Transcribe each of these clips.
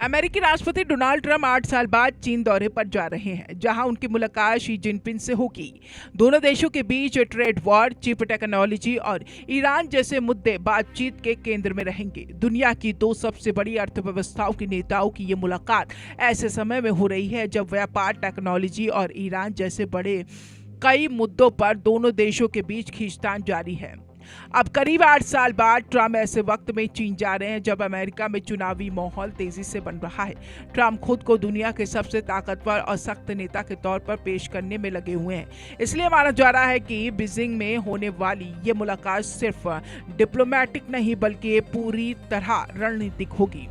अमेरिकी राष्ट्रपति Donald Trump 8 साल बाद चीन दौरे पर जा रहे हैं, जहां उनकी मुलाकात शी जिनपिंग से होगी। दोनों देशों के बीच ट्रेड वॉर, चिप टेक्नोलॉजी और ईरान जैसे मुद्दे बातचीत के केंद्र में रहेंगे। दुनिया की दो सबसे बड़ी अर्थव्यवस्थाओं के नेताओं की ये मुलाकात ऐसे समय में हो रही है जब व्यापार, टेक्नोलॉजी और ईरान जैसे बड़े कई मुद्दों पर दोनों देशों के बीच खींचतान जारी है। अब करीब 8 साल बाद ट्रंप ऐसे वक्त में चीन जा रहे हैं जब अमेरिका में चुनावी माहौल तेजी से बन रहा है। ट्रंप खुद को दुनिया के सबसे ताकतवर और सख्त नेता के तौर पर पेश करने में लगे हुए हैं। इसलिए माना जा रहा है कि बीजिंग में होने वाली ये मुलाकात सिर्फ डिप्लोमेटिक नहीं बल्कि पूरी तरह रणनीतिक होगी।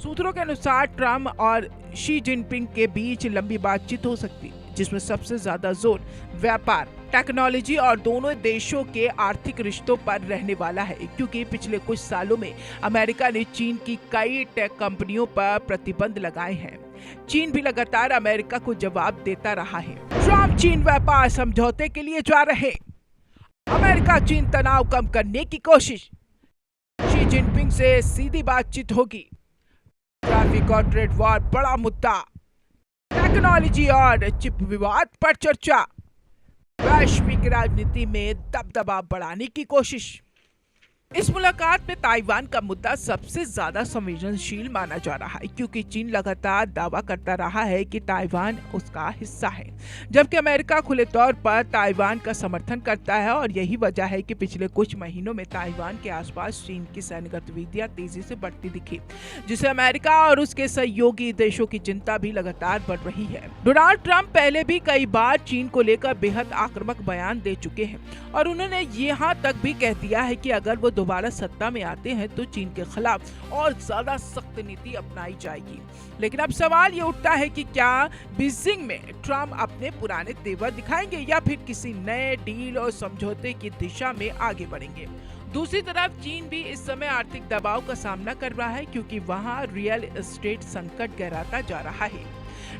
सूत्रों के अनुसार ट्रंप और शी जिनपिंग के बीच लंबी बातचीत हो सकती है, जिसमें सबसे ज्यादा जोर व्यापार, टेक्नोलॉजी और दोनों देशों के आर्थिक रिश्तों पर रहने वाला है, क्योंकि पिछले कुछ सालों में अमेरिका ने चीन की कई टेक कंपनियों पर प्रतिबंध लगाए हैं। चीन भी लगातार अमेरिका को जवाब देता रहा है। ट्रंप चीन व्यापार समझौते के लिए जा रहे, अमेरिका चीन तनाव कम करने की कोशिश, शी जिनपिंग से सीधी बातचीत होगी, ट्रैफिक और ट्रेड वॉर बड़ा मुद्दा, टेक्नोलॉजी और चिप विवाद पर चर्चा, वैश्विक राजनीति में दबदबा बढ़ाने की कोशिश। इस मुलाकात में ताइवान का मुद्दा सबसे ज्यादा संवेदनशील माना जा रहा है, क्योंकि चीन लगातार दावा करता रहा है कि ताइवान उसका हिस्सा है, जबकि अमेरिका खुले तौर पर ताइवान का समर्थन करता है। और यही वजह है कि पिछले कुछ महीनों में ताइवान के आसपास चीन की सैन्य गतिविधियां तेजी से बढ़ती दिखी, जिससे अमेरिका और उसके सहयोगी देशों की चिंता भी लगातार बढ़ रही है। डोनाल्ड ट्रंप पहले भी कई बार चीन को लेकर बेहद आक्रामक बयान दे चुके हैं और उन्होंने यहाँ तक भी कह दिया है कि अगर वो दोबारा सत्ता में आते हैं तो चीन के खिलाफ और ज्यादा सख्त नीति अपनाई जाएगी। लेकिन अब सवाल ये उठता है कि क्या बीजिंग में ट्रंप अपने पुराने तेवर दिखाएंगे या फिर किसी नए डील और समझौते की दिशा में आगे बढ़ेंगे। दूसरी तरफ चीन भी इस समय आर्थिक दबाव का सामना कर रहा है, क्योंकि वहां रियल एस्टेट संकट गहराता जा रहा है,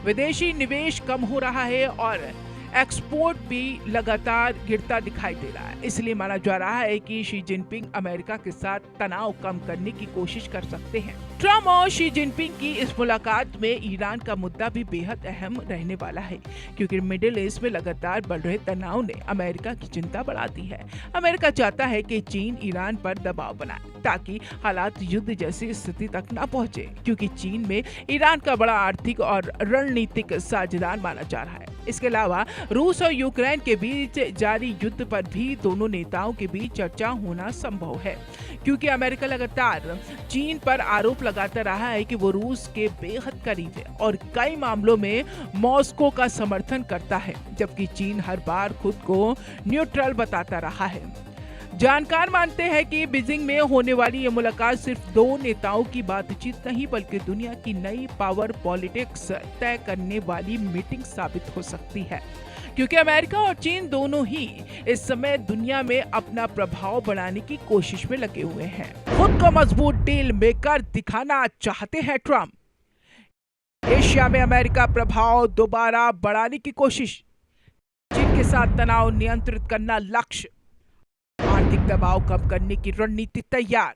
विदेशी निवेश कम हो रहा है और एक्सपोर्ट भी लगातार गिरता दिखाई दे रहा है। इसलिए माना जा रहा है कि शी जिनपिंग अमेरिका के साथ तनाव कम करने की कोशिश कर सकते हैं। ट्रंप और शी जिनपिंग की इस मुलाकात में ईरान का मुद्दा भी बेहद अहम रहने वाला है, क्योंकि मिडिल ईस्ट में लगातार बढ़ रहे तनाव ने अमेरिका की चिंता बढ़ा दी है। अमेरिका चाहता है कि चीन ईरान पर दबाव बनाए ताकि हालात युद्ध जैसी स्थिति तक न पहुंचे, क्योंकि चीन में ईरान का बड़ा आर्थिक और रणनीतिक साझेदार माना जा रहा है। इसके अलावा रूस और यूक्रेन के बीच जारी युद्ध पर भी दोनों नेताओं के बीच चर्चा होना संभव है, क्योंकि अमेरिका लगातार चीन पर आरोप लगाता रहा है कि वो रूस के बेहद करीब है और कई मामलों में मॉस्को का समर्थन करता है, जबकि चीन हर बार खुद को न्यूट्रल बताता रहा है। जानकार मानते हैं कि बीजिंग में होने वाली ये मुलाकात सिर्फ दो नेताओं की बातचीत नहीं बल्कि दुनिया की नई पावर पॉलिटिक्स तय करने वाली मीटिंग साबित हो सकती है, क्योंकि अमेरिका और चीन दोनों ही इस समय दुनिया में अपना प्रभाव बढ़ाने की कोशिश में लगे हुए हैं। खुद को मजबूत डील मेकर दिखाना चाहते हैं ट्रंप। एशिया में अमेरिका प्रभाव दोबारा बढ़ाने की कोशिश, चीन के साथ तनाव नियंत्रित करना लक्ष्य, आर्थिक दबाव कम करने की रणनीति तैयार,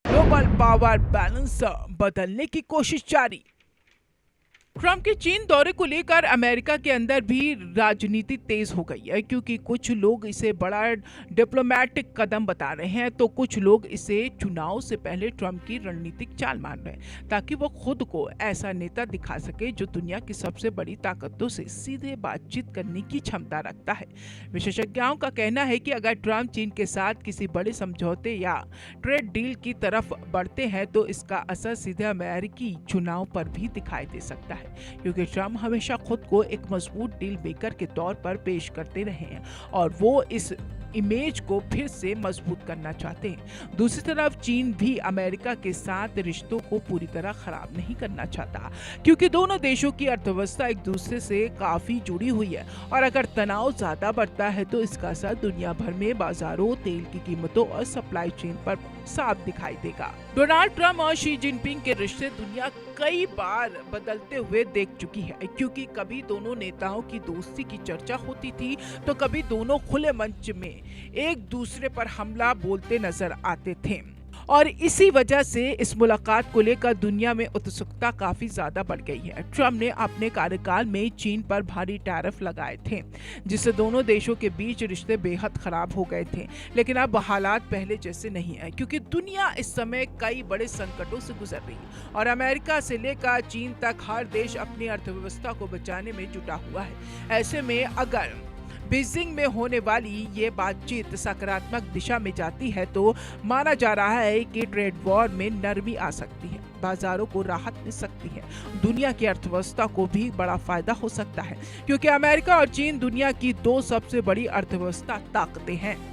ग्लोबल पावर बैलेंस बदलने की कोशिश जारी। ट्रंप के चीन दौरे को लेकर अमेरिका के अंदर भी राजनीति तेज हो गई है, क्योंकि कुछ लोग इसे बड़ा डिप्लोमेटिक कदम बता रहे हैं तो कुछ लोग इसे चुनाव से पहले ट्रंप की रणनीतिक चाल मान रहे हैं, ताकि वो खुद को ऐसा नेता दिखा सके जो दुनिया की सबसे बड़ी ताकतों से सीधे बातचीत करने की क्षमता रखता है। विशेषज्ञों का कहना है कि अगर ट्रंप चीन के साथ किसी बड़े समझौते या ट्रेड डील की तरफ बढ़ते हैं तो इसका असर सीधे अमेरिकी चुनाव पर भी दिखाई दे सकता है, क्योंकि ट्रंप हमेशा खुद को एक मजबूत डील मेकर के तौर पर पेश करते रहे हैं और वो इस इमेज को फिर से मजबूत करना चाहते हैं। दूसरी तरफ चीन भी अमेरिका के साथ रिश्तों को पूरी तरह खराब नहीं करना चाहता, क्योंकि दोनों देशों की अर्थव्यवस्था एक दूसरे से काफी जुड़ी हुई है और अगर तनाव ज्यादा बढ़ता है तो इसका असर दुनिया भर में बाजारों, तेल की कीमतों और सप्लाई चेन पर साफ दिखाई देगा। डोनाल्ड ट्रंप और शी जिनपिंग के रिश्ते दुनिया कई बार बदलते हुए देख चुकी है, क्योंकि कभी दोनों नेताओं की दोस्ती की चर्चा होती थी तो कभी दोनों खुले मंच में एक दूसरे पर हमला बोलते नजर आते थे। और इसी वजह से इस मुलाकात को लेकर दुनिया में उत्सुकता काफी ज्यादा बढ़ गई है। ट्रंप ने अपने कार्यकाल में चीन पर भारी टैरिफ लगाए थे, जिससे दोनों देशों के बीच रिश्ते बेहद खराब हो गए थे। लेकिन अब हालात पहले जैसे नहीं है, क्योंकि दुनिया इस समय कई बड़े संकटों से गुजर रही है और अमेरिका से लेकर चीन तक हर देश अपनी अर्थव्यवस्था को बचाने में जुटा हुआ है। ऐसे में अगर बीजिंग में होने वाली ये बातचीत सकारात्मक दिशा में जाती है तो माना जा रहा है कि ट्रेड वॉर में नरमी आ सकती है, बाजारों को राहत मिल सकती है, दुनिया की अर्थव्यवस्था को भी बड़ा फायदा हो सकता है, क्योंकि अमेरिका और चीन दुनिया की दो सबसे बड़ी अर्थव्यवस्था ताकतें हैं।